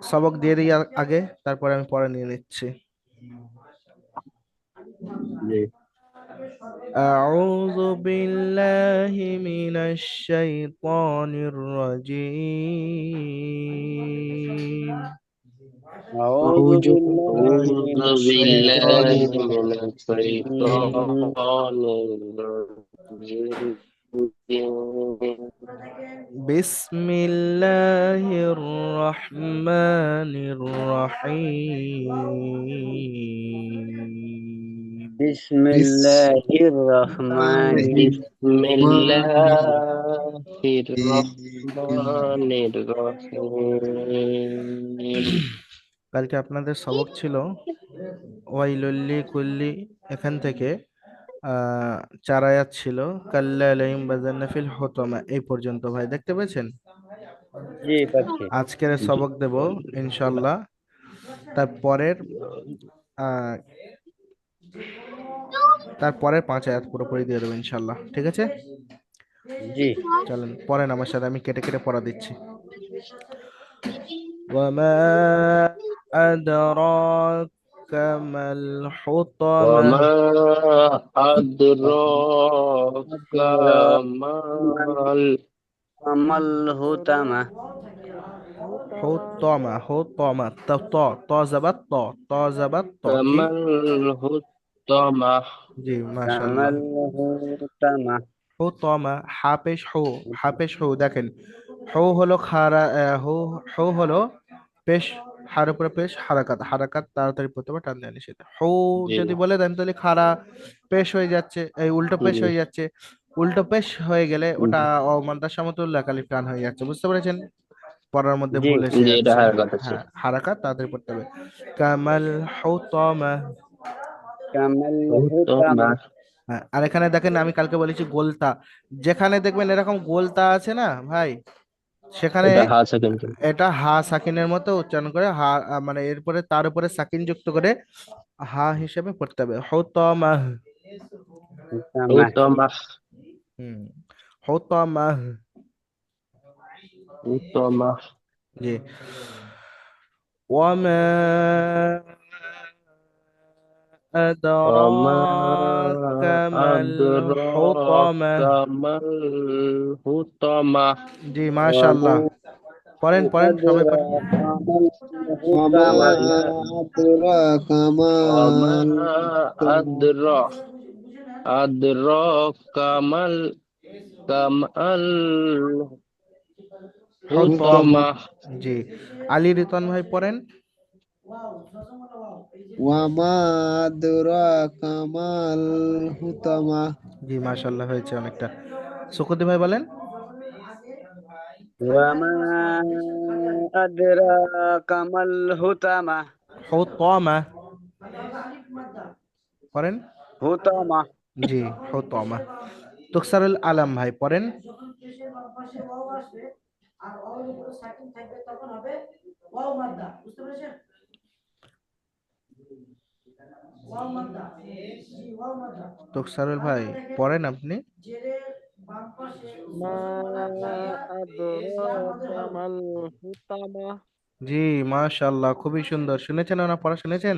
সবক দিয়ে দিই আগে, তারপরে আমি পরে নিয়ে নিচ্ছি। জি। أعوذ بالله من الشيطان الرجيم. أعوذ أعوذ بالله بالله من من الشيطان الشيطان الرجيم. الرجيم. بسم الله الرحمن الرحيم. بسم بسم الله الرحمن بسم الرحيم. الله الرحمن الرحيم. কালকে আপনাদের সবক ছিল ওয়াইলুল্লি কুল্লি, এখান থেকে আহ 4 আয়াত ছিল। কাল্লা লাইম বাজান্না ফিল হুতামা, এই পর্যন্ত ভাই দেখতে পেয়েছেন। জি পাচ্ছি। আজকের জি। সবক দেব ইনশাল্লাহ তারপরের আহ তারপরের 5 আয়াত পুরোপুরি দিয়ে দেবো ইনশাল্লাহ, ঠিক আছে। জি। চলেন পড়েন আমার সাথে, আমি কেটে কেটে পড়া দিচ্ছি। ওয়ামা আদরাকা মাল হুতামা। وما أدراك ما ما الهتمة؟ হুতামা, হুতামা ত ত ত জাবাত ত, ত জাবাত ত কি? الهتمة. জি ما মাশাআল্লাহ। الهتمة؟ হুতামা, হাপেশ হু, হাপেশ হু দেখেন। হু হলো খারা, হু, হু হলো পেশ, হার উপরে পেশ, হারাকাত, হারাকাত তাড়াতাড়ি পড়তে হবে, টান দেওয়া নিষেধ। হু জি। যদি বলে দেন তাহলে খারা পেশ হয়ে যাচ্ছে, এই উল্টো পেশ জি। হয়ে যাচ্ছে। উল্টো পেশ হয়ে গেলে ওটা অমান্তার সমতুল্য একালিফ টান হয়ে যাচ্ছে, বুঝতে পেরেছেন। পড়ার মধ্যে জি। ভুল এসে জি, এটা যাচ্ছে। হার কথা ছিল। হ্যাঁ, হারাকাত তাড়াতাড়ি পড়তে হবে। কামাল হুতামা। ما হুতামা। الهتمة؟ হ্যাঁ, আর এখানে দেখেন আমি কালকে বলেছি গোলতা, যেখানে দেখবেন এরকম গোলতা আছে না ভাই, সেখানে এটা হা সেকেন্ড। এটা হা সাকিনের মতো উচ্চারণ করে হা, মানে এরপরে তার উপরে সাকিন যুক্ত করে হা হিসেবে পড়তে হবে, হুতামাহ। الهتمة. হুতামা। হুম, হুতামাহ। হুতামা। জি। ওয়ামা وما আদরাকা মাল হুতামা। أدراك ما الحطمة. জি وما মাশাআল্লাহ। পড়েন পড়েন সবাই পড়েন। أدراك ما وما الهتمة؟ أدراك ما وما الحطمة أدراك ما হুতামা। حطمة الحطمة. জি, আলী রিতন ভাই পড়েন। وما أدراك ما الحطمة জি মাশাআল্লাহ, হয়েছে অনেকটা। সুকুতি ভাই বলেন। وما أدراك ما الهتمة؟ হুতামা পড়েন। هتمة. জি, হুতামা। তুকসারুল আলম ভাই পড়েন। তুকসারুল ভাই পড়েন আপনি। ما أدراك ما الحطمة. জি মাশাআল্লাহ, খুবই সুন্দর, শুনেছেন ওনা পড়া শুনেছেন।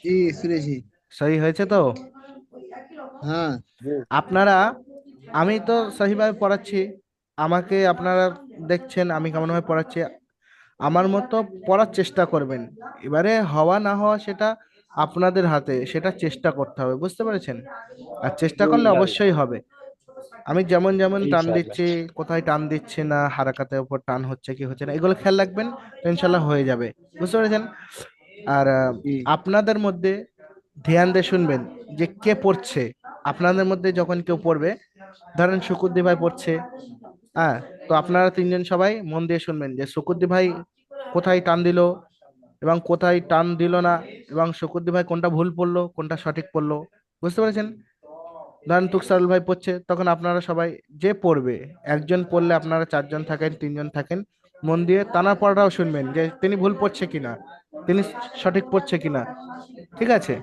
জি শুনেছি। সহি হয়েছে তো। হ্যাঁ। জি। আপনারা, আমি তো সহিভাবে পড়াচ্ছি, আমাকে আপনারা দেখছেন আমি কেমন ভাবে পড়াচ্ছি, আমার মতো পড়ার চেষ্টা করবেন। এবারে হওয়া না হওয়া সেটা আপনাদের হাতে, সেটা চেষ্টা করতে হবে, বুঝতে পেরেছেন। আর চেষ্টা জি করলে ইনশাআল্লাহ। অবশ্যই হবে। আমি যেমন যেমন টান ইনশাআল্লাহ। দিচ্ছি, কোথায় টান দিচ্ছি না, হারাকাতের উপর টান হচ্ছে কি হচ্ছে না, এগুলো খেয়াল রাখবেন, তো ইনশাল্লাহ হয়ে যাবে, বুঝতে পেরেছেন। আর জি আপনাদের মধ্যে ধ্যান দিয়ে শুনবেন যে কে পড়ছে। আপনাদের মধ্যে যখন কেউ পড়বে, ধরেন শুকুদ্দি ভাই পড়ছে, হ্যাঁ, তো আপনারা 3জন সবাই মন দিয়ে শুনবেন যে শুকুদ্দি ভাই কোথায় টান দিল এবং কোথায় টান দিল না, এবং শুকুদ্দি ভাই কোনটা ভুল পড়লো কোনটা সঠিক পড়লো, বুঝতে পেরেছেন। ধরেন তুকসারুল ভাই পড়ছে, তখন আপনারা সবাই যে পড়বে, একজন পড়লে আপনারা 4জন থাকেন 3জন থাকেন, মন দিয়ে তানার পড়াটাও শুনবেন যে তিনি ভুল পড়ছে কিনা, তিনি সঠিক পড়ছে কিনা, ঠিক আছে।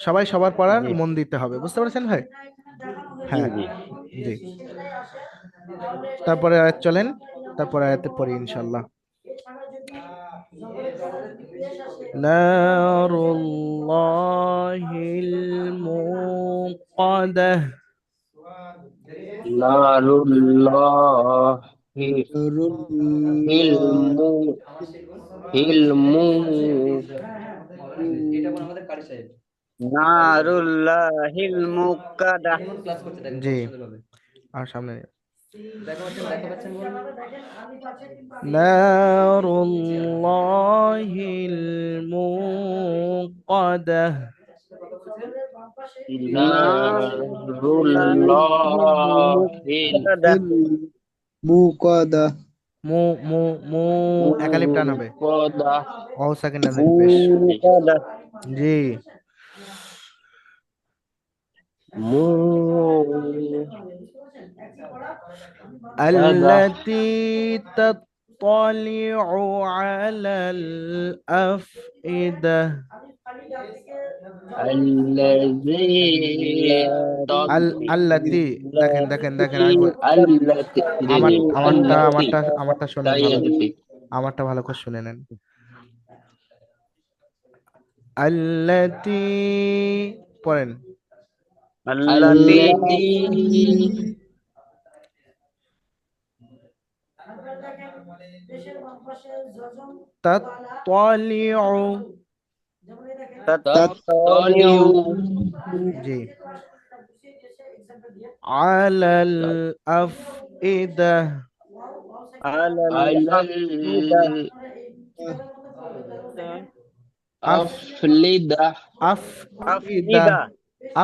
সবাই সবার পড়ার জি। মন দিতে হবে, বুঝতে পেরেছেন ভাই। জি। হ্যাঁ। জি। জি। তারপরে আয়াত চলেন, তারপরে আয়াতে পড়ি ইনশাল্লাহ। নারুল্লাহিল মুকাদ্দাহ। নারুল্লাহি হিলমু হিলমু নারুল্লাহিল মুকাদা জি, আর সামনে নারুল্লাহিল মুকাদ্দাহ। নারুল্লাহিল নারুল্লাহিল মুকাদা মুকাদা মু মু মু একালিপ টান হবে, মুকাদ্দাহ অ সেকেন্ড টান হবে বেশ। মুকাদা জি, মু التي تطلع على الأفئدة। الذي التي দেখেন দেখেন দেখেন আমি التي জি আমার জি আমারটা التي আমারটা আমারটা শুনেন তাই ভালো, التي আমারটা ভালো করে শুনে নেন। التي পড়েন। আল্লাতি التي تطلع তাত্তালিউ জি على الأفئدة। আলাল على আফিদা أف الأفئدة أفئدة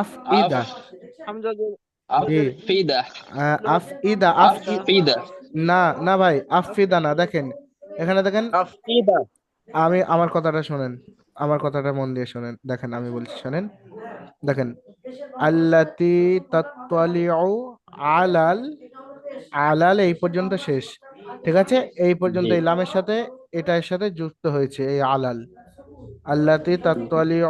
আফিদা أفئدة হামজা দিয়ে জি أفئدة আফইদা أفئدة না না ভাই, আফিদা না, দেখেন এখানে দেখেন, আফিদা আমি আমার কথাটা শোনেন, আমার কথাটা মন দিয়ে শোনেন, দেখেন আমি বলছি শোনেন, দেখেন আল্লাতি তাত্তালিউ আলাল, আলাল এই পর্যন্ত শেষ, ঠিক আছে, এই পর্যন্ত জি এই লামের সাথে এটার সাথে যুক্ত হয়েছে এই আলাল, আল্লাতি তাত্তালিউ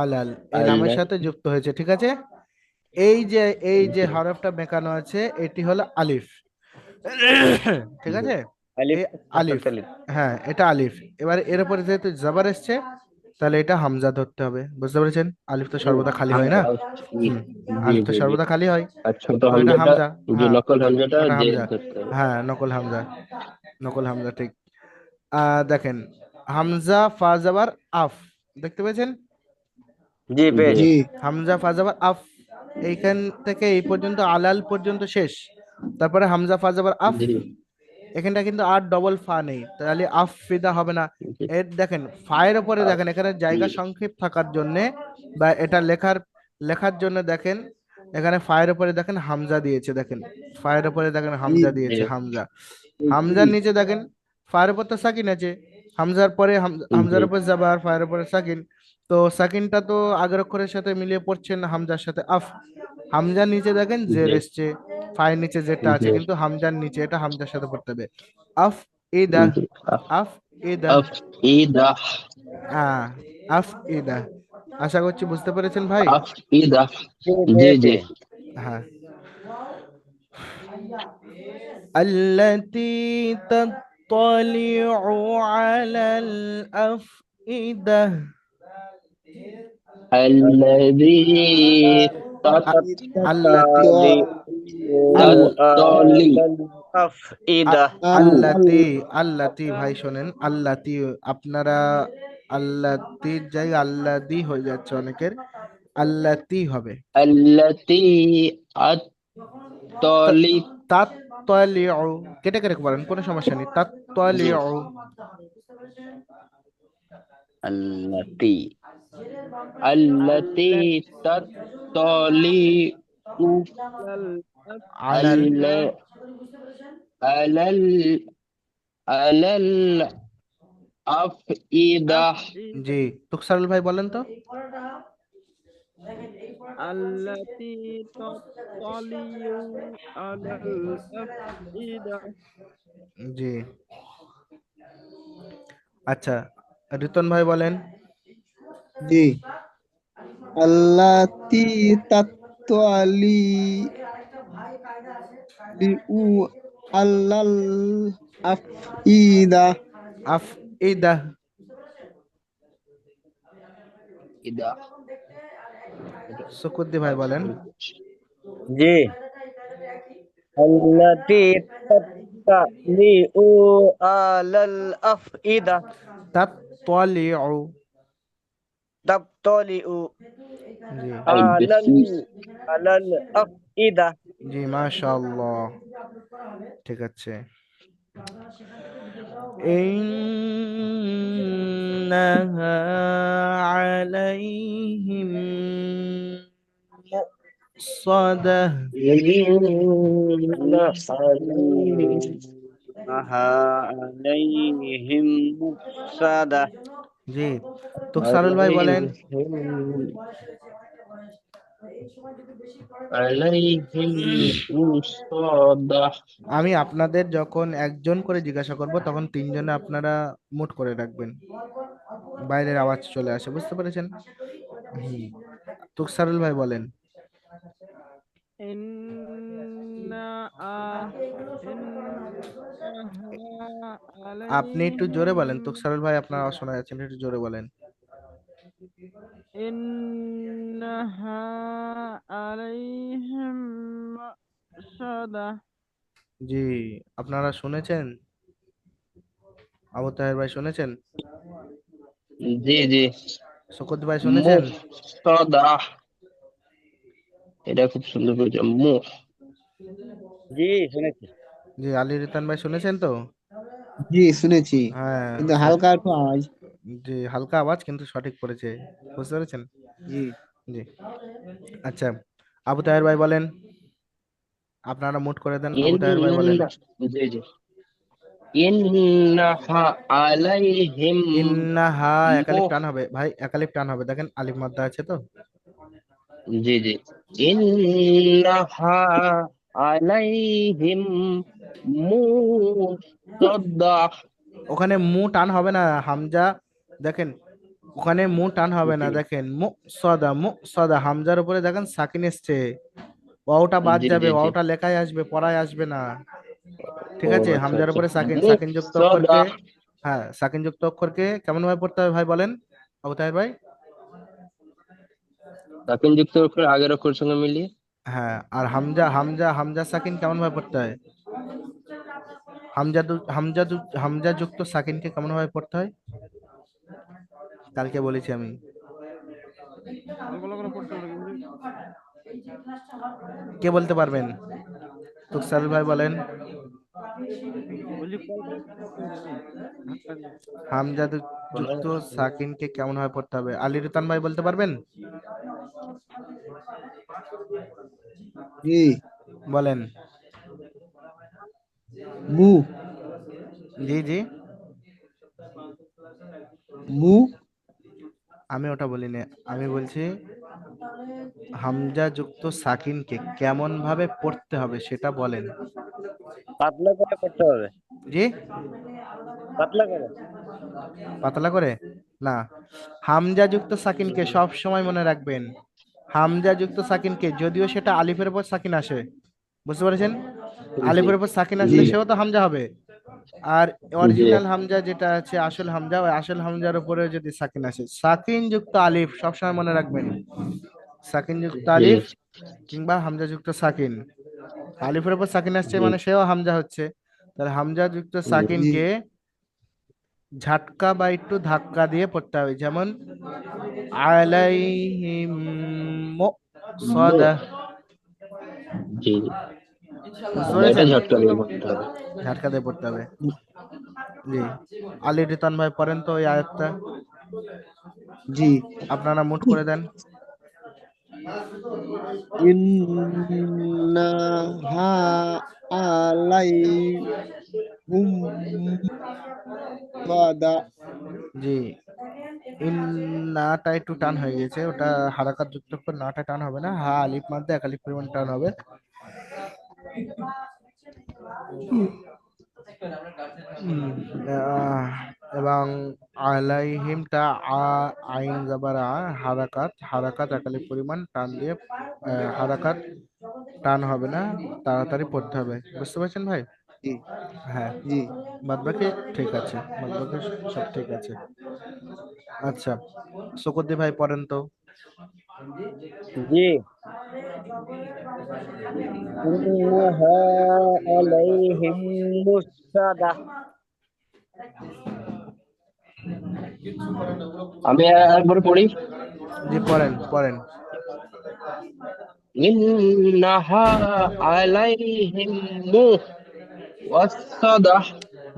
আলাল এই লামের সাথে التي যুক্ত হয়েছে, ঠিক আছে। এই যে এই যে হরফটা বেঁকানো আছে এটি হলো আলিফ, ঠিক আছে, আলিফ এই আলিফ, তালিফ হ্যাঁ এটা আলিফ। এবার এর উপরে যেহেতু জবর এসছে তাহলে এটা হামজা ধরতে হবে, বুঝতে পেরেছেন? আলিফ তো সর্বদা খালি হয় না, হামজা হুম, জি আলিফ তো জি জি সর্বদা খালি হয়, আর ছোট তো এটা হামজাটা হামজা, যে হ্যাঁ নকল হামজাটা ওটা জের হামজা, ধরতে হবে হ্যাঁ নকল হামজা, নকল হামজা ঠিক। দেখেন হামজা ফা জাবার আফ, দেখতে পেয়েছেন? জি জি পেয়েছি জি হামজা ফা জাবার আফ, এইখান থেকে এই পর্যন্ত আলাল পর্যন্ত শেষ, তারপরে হামজা ফা জাবার আফ, জি এখানটা কিন্তু আর ডবল ফা নেই, তাহলে আফ ফিদা হবে না। জি এর দেখেন ফায়ের উপরে দেখেন এখানে জায়গা সংক্ষেপ থাকার জন্য বা এটা লেখার লেখার জন্য দেখেন এখানে ফায়ের উপরে দেখেন হামজা দিয়েছে, দেখেন ফায়ের উপরে দেখেন হামজা জি দিয়েছে, হামজা, হামজার নিচে দেখেন ফায়ের উপর তো সাকিন আছে, হামজার পরে হামজার জি উপর যাবার ফায়ের উপরে সাকিন, তো সাকিনটা তো আগের অক্ষরের সাথে মিলিয়ে পড়ছে না হামজার সাথে আফ, হামজার নিচে দেখেন জের জি এসছে, ফায়ের নিচে যেটা আছে জি কিন্তু হামজার নিচে, এটা হামজার সাথে পড়তে হবে। আফ ইদা, জি আফ ইদা, أفئدة আহ আফ ইদা, আশা করছি বুঝতে পেরেছেন ভাই। أفئدة জি জি পেয়েছি জি হ্যাঁ, التي تطلع على الأفئدة، الذي التي ال تطلع আফিদা আল্লাতি, আল্লাতি ভাই শোনেন, আল্লাতি আপনারা আল্লাতির জায়গায় আল্লাদি হয়ে যাচ্ছে অনেকের, আল্লাতি হবে। التي তা- أطلع তাত্তালিউ কেটে কেটে করেন কোনো সমস্যা নেই, তাত্তালিউ, التي التي تطلع আলাল আলাল على على على الأفئدة জি, তুকসারুল ভাই বলেন তো। আল্লাতি তাতালিউ আলাল আফইদা। জি, আচ্ছা রিতন ভাই বলেন। জি আল্লাতি তাত্তালি লিউ আল্লাল আফইদা আফ ইদা। ইদা সুকুদ্দি ভাই বলেন। জি التي تطلع على الأفئدة তাত তলিউ। تطلع জি على বেশি على الأفئدة জি মাশাআল্লাহ, ঠিক আছে। ইন্নাহা আলাইহিম মুসাদাহ। عليهم مفسدة জি তুকসারুল ভাই বলেন। আলাইহিম মুসাদা আমি আপনাদের যখন একজন করে জিজ্ঞাসা করব তখন তিনজনে আপনারা মুট করে রাখবেন, বাইরের আওয়াজ চলে আসে, বুঝতে পেরেছেন? হুম, তুকসারুল ভাই বলেন। إنا إنها আপনি একটু জোরে বলেন عليهم তুকসারুল ভাই, আপনার আওয়াজ শোনা যাচ্ছে না, একটু জোরে বলেন। إنها عليهم مؤصدة জি, আপনারা শুনেছেন? আবু তাহের ভাই শুনেছেন? জি জি শকুত ভাই শুনেছেন? মুসাদা এটা খুব সুন্দর করেছে জি শুনেছি জি আলী রিতান ভাই শুনেছেন তো? জি শুনেছি, হ্যাঁ কিন্তু হালকা একটু আওয়াজ। জি হালকা আওয়াজ কিন্তু সঠিক পড়েছে, বুঝতে পেরেছেন? জি জি আচ্ছা, আবু তাহের ভাই বলেন, আপনারা মুট করে দেন, আবু তাহের ভাই বলেন। জি জি ইন্নাহা আলাইহিম ইন্নাহা একালিফ টান হবে ভাই, একালিফ টান হবে, দেখেন আলিফ মাদ্দা আছে তো। জি জি ইন্নাহা আলাইহিম মুসাদা ওখানে মু টান হবে না, হামজা, দেখেন ওখানে মু টান হবে না, দেখেন মু সদা হামজার উপরে দেখেন সাকিন এসছে, ওয়াওটা বাদ জি যাবে, জি জি ওয়াওটা লেখায় আসবে, পড়ায় আসবে না, ঠিক ও আছে? আচ্ছা হামজার আচ্ছা উপরে সাকিন, সাকিন যুক্ত মুসাদা অক্ষরকে, হ্যাঁ সাকিন যুক্ত অক্ষরকে কেমন ভাবে পড়তে হবে ভাই বলেন, আবু তাহের ভাই। সাকিন যুক্ত অক্ষর আগের অক্ষর সঙ্গে মিলিয়ে হ্যাঁ, আর হামজা হামজা হামজা সাকিন কেমন ভাবে পড়তে হয়? হামজা যুক্ত সাকিনকে কেমন ভাবে পড়তে হয় কালকে বলেছি আমি। অল্প অল্প করে পড়তে পারো কিন্তু কে বলতে পারবেন? তুকসারুল ভাই বলেন। বলছি কল করে পড়তে হবে ভাই, ধাক্কা দিয়ে। হামজা যুক্ত সাকিনকে কেমন ভাবে পড়তে হবে, আলী রুতান ভাই বলতে পারবেন? জি বলেন। মু জি জি, মু আমি ওটা বলিনি, আমি বলছি হামজা যুক্ত সাকিনকে কেমন ভাবে পড়তে হবে সেটা বলেন। পাতলা করে করতে হবে জি, পাতলা করে পাতলা করে না, হামজা যুক্ত সাকিনকে সব সময় মনে রাখবেন, হামজা যুক্ত সাকিনকে, যদিও সেটা আলিফের উপর সাকিন আসে, বুঝতে পেরেছেন? জি আলিফের উপর সাকিন জি আসলে সেও তো হামজা হবে, আর জি অরিজিনাল হামজা যেটা আছে আসল হামজা, ওই আসল হামজার উপরে যদি সাকিন আসে, সাকিন যুক্ত আলিফ সবসময় মনে রাখবেন, সাকিন যুক্ত জি আলিফ কিংবা হামজা যুক্ত সাকিন, আলিফের উপর সাকিন আসছে জি মানে সেও হামজা হচ্ছে, তাহলে হামজা যুক্ত জি সাকিনকে ঝাটকা বা একটু ধাক্কা দিয়ে পড়তে হবে, যেমন আলাইহিম মু মুসাদা, জি জি বুঝতে এটা পেরেছেন? ঝটকা দিয়ে পড়তে হবে ঝাটকা দিয়ে পড়তে হবে। জি আলী রিতান ভাই পড়েন তো ওই আয়াতটা, জি আপনারা মুট করে দেন। ইন্নাহা আলাইহুম মুসাদা জি নাটা একটু টান হয়ে গেছে, ওটা হারাকাত যুক্ত করে নাটা টান হবে না, হা আলিফ মাদ্দা এক আলিফ পরিমাণ টান হবে। উম, আহ, এবং আলাইহিমটা আইন জাবার হারাকাত, হারাকাত এক আলিফ পরিমাণ টান দিয়ে হারাকাত টান হবে না, তাড়াতাড়ি পড়তে হবে, বুঝতে পারছেন ভাই? জি হ্যাঁ, জি বাদ বাকি ঠিক আছে, বাদ বাকি সব ঠিক আছে। আচ্ছা, শকুদ্দি ভাই পড়েন তো। জি। ইন্নাহা আলাইহিম মুসাদা। আমি একবার পড়ি। জি পড়েন পড়েন। ইন্নাহা আলাইহিম মুসাদা।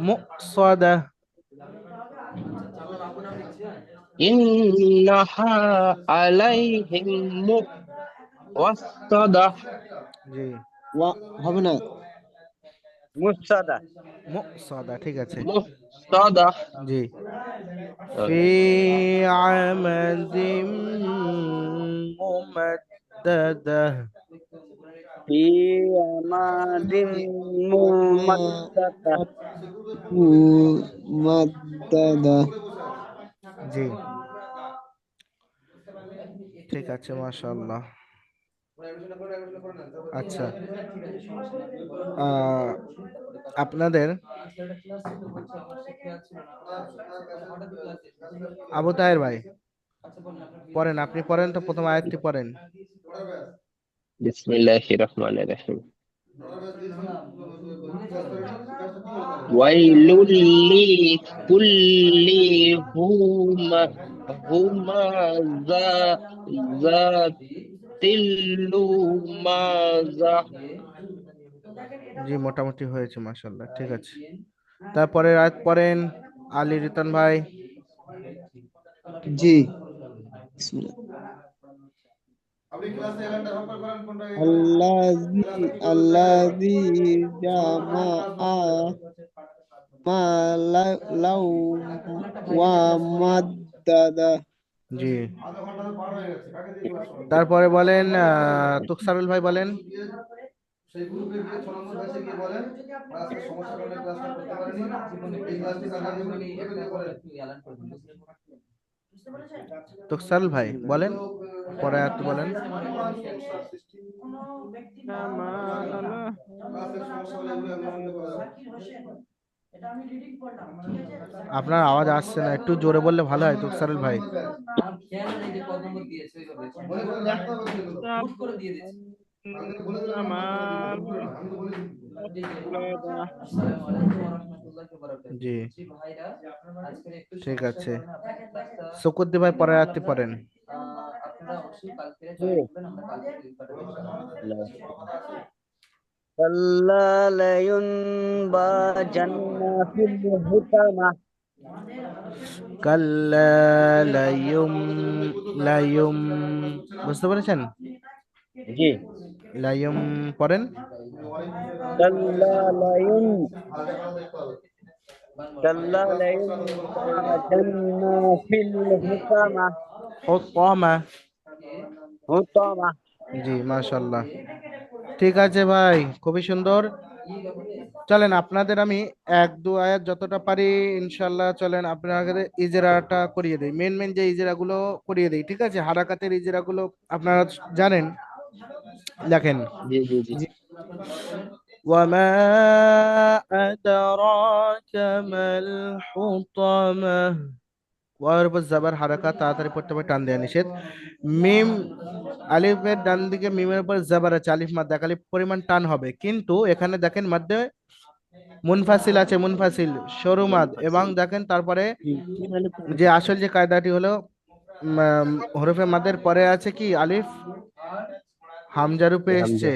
মুসাদা। ইন্নাহা আলাইহিম মুসাদা। জি, ওয়া হবে না। মুসাদা। মুসাদা ঠিক আছে। মুসাদা। জি। ওকে। ফি আমাদিম মুমাদ্দাদা। ফি আমাদিন মুমাদ্দাদা। মাদ্দাদা। জি, ঠিক আছে, মাশাআল্লাহ। আচ্ছা, আহ, আপনাদের আবু তাহের ভাই পড়েন, আপনি পড়েন তো, প্রথম আয়াতটি পড়েন। বিসমিল্লাহির রহমানির রহিম। ওয়াইলুল লিকুল্লি হুমাযা জাতিল লুমাযা। জি, মোটামুটি হয়েছে, মাশাআল্লাহ, ঠিক আছে। তারপরে আয়াত পড়েন আলী রিতন ভাই। জি বিসমিল্লাহ। আল্লাযী আল্লাযী জামাআ মালাউ ওয়া মাদ্দাদা। জি, তারপরে বলেন তুকসারুল ভাই বলেন। তুকসারুল ভাই বলেন, পরে আয়াত বলেন। আপনার আওয়াজ আসছে না, একটু জোরে বললে ভালো হয় তুকসারুল ভাই। জি, ঠিক আছে। শকুদ্দি ভাই পরে আয়াতটি পড়েন। কাল্লা লায়ুনবাজান্না ফিল হুতামা। কাল্লা লায়ুম লায়ুম, বুঝতে পেরেছেন? জি। লায়ুম পড়েন। কাল্লা লায়ুন কাল্লা লায়ুনবাজান্না ফিল হুতামা। হুতামা। হুতামা। জি, মাশাআল্লাহ, ঠিক আছে ভাই, খুবই সুন্দর। চলেন আপনাদের আমি এক দু আয়াত যতটা পারি ইনশাল্লাহ, চলেন আপনাদের ইজরাটা করিয়ে দেই, মেন মেন যে ইজরাগুলো করিয়ে দেই, ঠিক আছে? হারাকাতের ইজরাগুলো আপনারা জানেন, দেখেন। জি জি জি। ওয়ামা আদরাকা মাল হুতামা। ওয়ার উপর জাবার হারাকাত, তাড়াতাড়ি পড়তে হবে, টান দেয়া নিষেধ। মিম, আলিফের ডান দিকে মিমের উপর জাবার আছে, আলিফ মাদ আলিফ পরিমাণ টান হবে, কিন্তু এখানে দেখেন মধ্যে মুনফাসিল আছে, মুনফাসিল সরু মাদ, এবং দেখেন তারপরে যে আসল যে কায়দাটি হলো হরফে মাদের পরে আছে কি আলিফ হামজা রূপে হামজা। এসছে,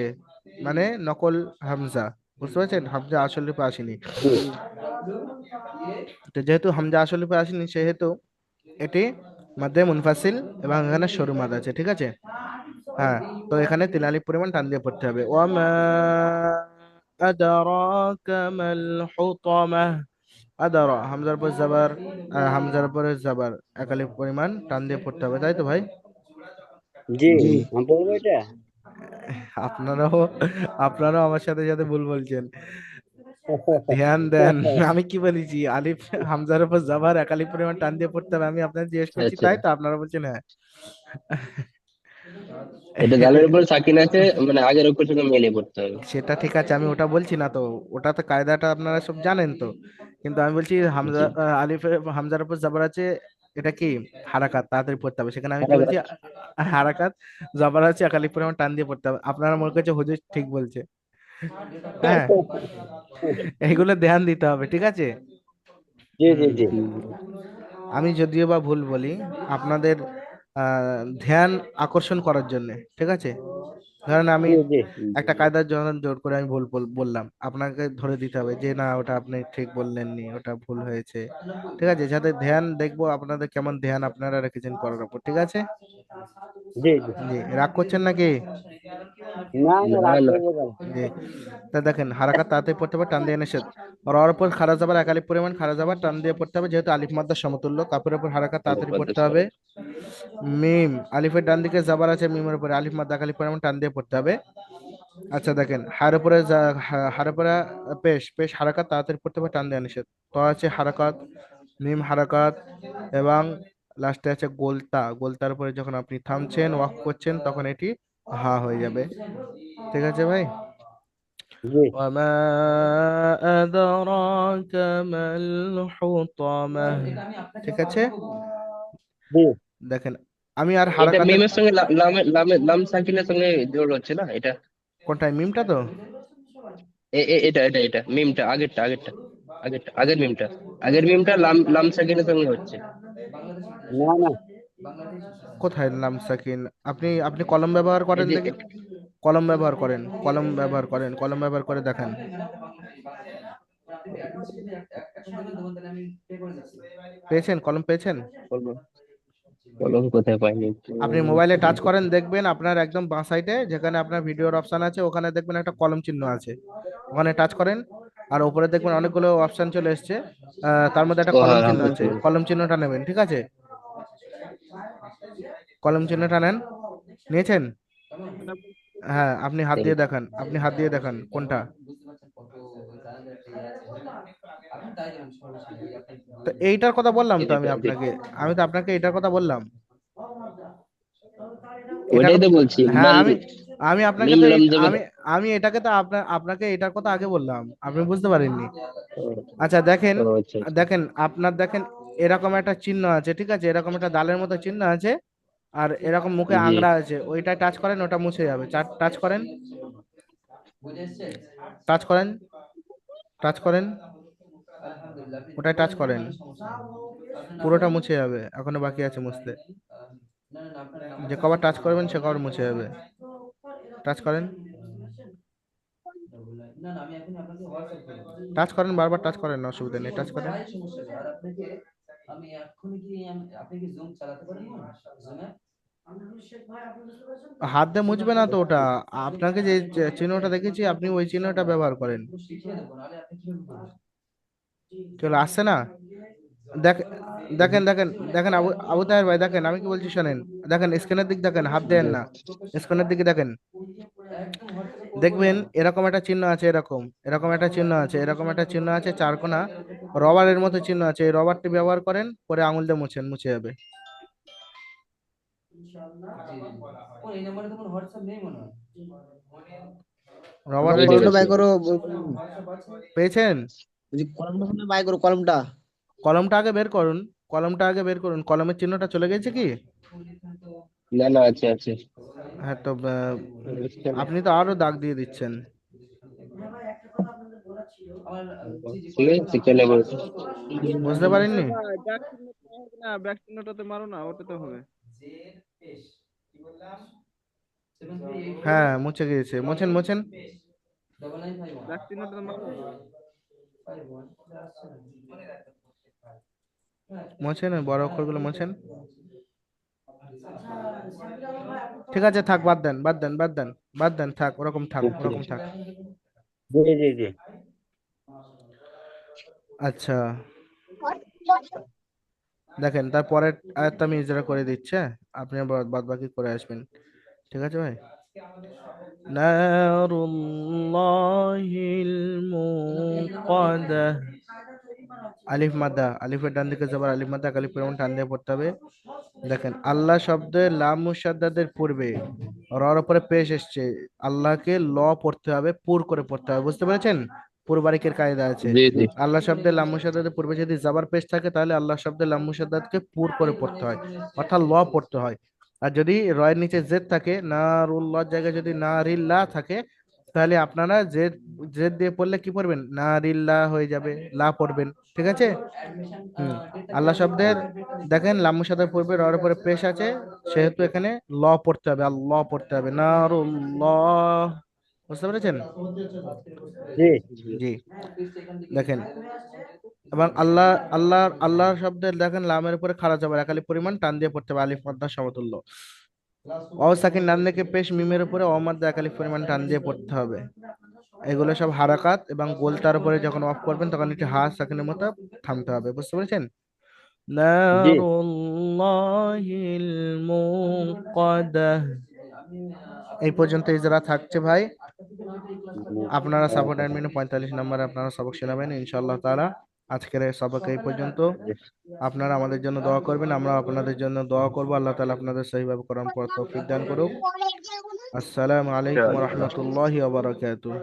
মানে নকল হামজা, বুঝতে পারছেন? হামজা আসল রূপে আসেনি। জি তো যেহেতু হামজা আসল রূপে আসেনি, সেহেতু এটি মাদ্দে মুনফাসিল এবং এখানে সরু মাদ আছে, ঠিক আছে? হ্যাঁ, তো এখানে তিন আলিফ পরিমাণ টান দিয়ে পড়তে হবে। ওয়ামা আদরাকা মাল হুতামা। আদারা হামজার পর জাবার, হামজার পরে জাবার, এক আলিফ পরিমাণ টান দিয়ে পড়তে হবে, তাই তো ভাই? জি। জি আমি বলবো এটা। আপনারাও আপনারাও আমার সাথে সাথে ভুল বলছেন, ধ্যান দেন। আমি কি বলেছি? আলিফ হামজার উপর জাবার, এক আলিফ পরিমাণ টান দিয়ে পড়তে হবে, আমি আপনাদের জিজ্ঞেস আচ্ছা করছি, আচ্ছা। তাই তো আপনারা বলছেন হ্যাঁ। এটা জালের উপর সাকিন আছে, মানে আগের অক্ষর সঙ্গে মিলিয়ে পড়তে হবে। সেটা ঠিক আছে, আমি ওটা বলছি না তো, ওটা তো কায়দাটা আপনারা সব জানেন তো। কিন্তু আমি বলছি হামজা জি। আলিফের হামজার উপর জবর আছে, এটা কি হারাকাত, তাড়াতাড়ি পড়তে হবে। সেখানে আমি কি হারাকাত। বলছি, হারাকাত, জবর আছে, এক আলিফ পরিমাণ টান দিয়ে পড়তে হবে। আপনারা মনে করছে হুজুর ঠিক বলছে। হ্যাঁ, এইগুলো ধ্যান দিতে হবে, ঠিক আছে। জি জি হুম। জি জি। আমি যদিও বা ভুল বলি, আপনাদের ধ্যান আকর্ষণ করার জন্য, ঠিক আছে। ধরেন আমি জি জি একটা কায়দার জন্য জোর করে আমি ভুল বললাম, আপনাকে ধরে দিতে হবে যে না ওটা আপনি ঠিক বললেননি, ওটা ভুল হয়েছে, ঠিক আছে, যাতে ধ্যান দেখবো আপনাদের কেমন ধ্যান আপনারা রেখেছেন পড়ার উপর, ঠিক আছে। জি জি। জি, রাগ করছেন নাকি? না না, না রাগ না। করবো কেন? জি, তা দেখেন হারাকাত তাড়াতাড়ি পড়তে হবে, টান দিয়ে নিষেধ। রর উপর খাড়া যাবার এক আলিফ পরিমাণ খাড়া যাবার টান দিয়ে পড়তে হবে, যেহেতু আলিফ মাদ্দার সমতুল্য। কাপের উপর হারাকাত তাড়াতাড়ি পড়তে হবে। মিম, আলিফের ডান দিকে জাবার আছে, মিমের উপরে আলিফ মাদ্দা এক আলিফ পরিমাণ টান দিয়ে পড়তে হবে। আচ্ছা দেখেন হার উপরে হার উপরে পেশ, পেশ হারাকাত তাড়াতাড়ি পড়তে হবে, টান দেওয়া নিষেধ। তো আছে হারাকাত, মিম হারাকাত, এবং লাস্টে আছে গোলতা। গোলতার উপরে যখন আপনি থামছেন ওয়াক করছেন তখন এটি হা হয়ে যাবে, ঠিক আছে ভাই। জি وما أدراك ما الحطمة, ঠিক আছে। জি। দেখেন আমি আর এটা হারাকাতের, মিমের সঙ্গে লাম সাকিনের সঙ্গে জোড় হচ্ছে না এটা? কোনটায় মিমটা তো, এটা মিমটা আগেরটা আগের মিমটা, আগের মিমটা লাম লাম সাকিনের সঙ্গে হচ্ছে। না না। কোথায় নাম সাকিন? আপনি আপনি কলম ব্যবহার এই করেন যে দেখি, কলম ব্যবহার করেন, কলম ব্যবহার করেন, কলম ব্যবহার করে দেখেন। পেয়েছেন, কলম পেয়েছেন? বলবো, কলম কোথায় পাইনি। আপনি মোবাইলে টাচ করেন, দেখবেন আপনার একদম বাঁ সাইডে যেখানে আপনার ভিডিওর অপশন আছে, ওখানে দেখবেন একটা কলম চিহ্ন আছে, ওখানে টাচ করেন। আর উপরে দেখবেন অনেকগুলো অপশন চলে এসেছে, তার মধ্যে একটা ও কলম হ্যাঁ হ্যাঁ, চিহ্ন আছে, বুঝতে পেরেছি। কলম চিহ্নটা নেবেন, ঠিক আছে। কলম চিহ্নটা নেন, নিয়েছেন? হ্যাঁ, আপনি হাত দিয়ে দেখান, আপনি হাত দিয়ে দেখান কোনটা। তো এইটার কথা বললাম এই তো আমি যেটা যে, আপনাকে, আমি তো আপনাকে এইটার কথা বললাম। এটার, ওইটাই তো বলছি। হ্যাঁ আমি, আমি আপনাকে মিম তো লাম জবর। আমি আমি এটাকে তো আপনাকে এটার কথা আগে বললাম, আপনি বুঝতে পারেননি। ও আচ্ছা দেখেন, ও, আচ্ছা আচ্ছা। দেখেন আপনার দেখেন, এরকম একটা চিহ্ন আছে, ঠিক আছে, এরকম একটা দালের মতো চিহ্ন আছে, আর এরকম মুখে জি। আংড়া আছে, ওইটা টাচ করেন ওটা মুছে যাবে, টাচ করেন, টাচ করেন, টাচ করেন, ওটাই টাচ করেন, পুরোটা মুছে যাবে, এখনো বাকি আছে মুছতে। যে কবার টাচ করবেন সে কবার মুছে যাবে, টাচ করেন, টাচ করেন, বারবার টাচ করেন, না অসুবিধা নেই, টাচ করেন। হাত দিয়ে মুছবে না তো ওটা, আপনাকে যে যে চিহ্নটা দেখেছি আপনি ওই চিহ্নটা ব্যবহার করেন। চলে আসছে না? দেখ, দেখেন দেখেন দেখেন আবু আবু তাহের ভাই, দেখেন আমি কি বলছি শোনেন। দেখেন স্ক্রিনের দিক দেখেন, হাত দেন জি। না, স্ক্রিনের দিকে দেখেন। দেখবেন এরকম একটা চিহ্ন আছে, এরকম এরকম একটা চিহ্ন আছে, এরকম একটা চিহ্ন আছে, চারকোনা রবারের মতো চিহ্ন আছে, এই রবারটি ব্যবহার করেন, পরে আঙুল দিয়ে মুছেন, মুছে যাবে। রবারের বুঝে কলমটা গেছি। বাই করো, পেয়েছেন? বলছি কলমটা মনে হয় বাই করো, কলমটা। কলমটা আগে বের করুন, কলমটা আগে বের করুন, কলমের চিহ্নটা চলে গেছে কি? না না, আছে আছে। হ্যাঁ তো বুঝতে না। আপনি তো আরো দাগ দিয়ে দিচ্ছেন। ঠিক আছে, শিখে নেবো। বুঝতে পারেননি? ব্যাক চিহ্নটা হবে না, ব্যাক চিহ্নটাতে মারো না, ওটাতে হবে। হ্যাঁ মুছে গিয়েছে, মোছেন মোছেন, ব্যাক চিহ্নটাতে মারো। মোছেন ওই বড় অক্ষরগুলো মোছেন। ঠিক আছে থাক, বাদ দেন বাদ দেন বাদ দেন, বাদ দেন, থাক ওরকম, থাক ঠিক ওরকম আছে। থাক। জি জি জি আচ্ছা দেখেন তারপরে আয়াতটা আমি ইজরা করে দিচ্ছে, আপনি বাদ বাকি করে আসবেন, ঠিক আছে ভাই। নারুল্লাহিল মুকাদ্দা, আলিফ মাদ্দা, আলিফের ডান দিকে জবর আলিফ মাদ্দা, আলিফ পরিমাণ টান দিয়ে পড়তে হবে। দেখেন আল্লাহ শব্দে লাম মুশাদ্দাদের পূর্বে রর উপরে পেশ এসছে, আল্লাহকে ল পড়তে হবে, পুর করে পড়তে হবে, বুঝতে পেরেছেন? পুরবারিকের কায়দা আছে। জি জি আল্লাহ শব্দে লাম মুশাদ্দাদের পূর্বে যদি জাবার পেশ থাকে তাহলে আল্লাহ শব্দে লাম মুশাদ্দাদকে পুর করে পড়তে হয়, অর্থাৎ ল পড়তে হয়। আর যদি রয়ের নিচে জেদ থাকে, নারুল্লাহ জায়গায় যদি নারিল্লাহ থাকে, তাহলে আপনারা জেদ জেদ দিয়ে পড়লে কি পড়বেন? নারিল্লাহ হয়ে যাবে, লা পড়বেন। ঠিক আছে? হুম। আল্লাহ শব্দের দেখেন লাম্মু সাদার পূর্বে রর পরে পেশ আছে, সেহেতু এখানে ল পড়তে হবে, আল্লাহ পড়তে হবে, নারুল্লাহ। বুঝতে পেরেছেন? জি জি। দেখেন এবং আল্লাহ, আল্লাহর শব্দের দেখেন লামের উপরে খাড়া জবর একালি পরিমাণ টান দিয়ে পড়তে হবে, আলিফ মাদ্দা সমতুল্য। অ সাকিন ডান দিকে পেশ মিমের উপরে অ মাদ্দা একালি পরিমাণ টান দিয়ে পড়তে হবে। এগুলো সব হারাকাত, এবং গোলতার উপরে যখন অফ করবেন তখন একটি হা সাকিনের মতো থামতে হবে। বুঝতে পেরেছেন? জি নারুল্লাহিল মুকাদ্দা। এই পর্যন্ত ইজরা থাকছে ভাই। আপনারা সাপোর্ট অ্যাডমিনে 45 নম্বরে আপনারা সবক শোনাবেন ইনশাআল্লাহ তাআলা। আজকের এই সবক এই পর্যন্ত। আপনারা আমাদের জন্য দোয়া করবেন, আমরা আপনাদের জন্য দোয়া করব। আল্লাহ তাআলা আপনাদের সহিভাবে কোরআন পড়ার তৌফিক দান করুক। আসসালামু আলাইকুম ওয়া ইনশাআল্লাহ। রাহমাতুল্লাহি ওয়া বারাকাতুহু।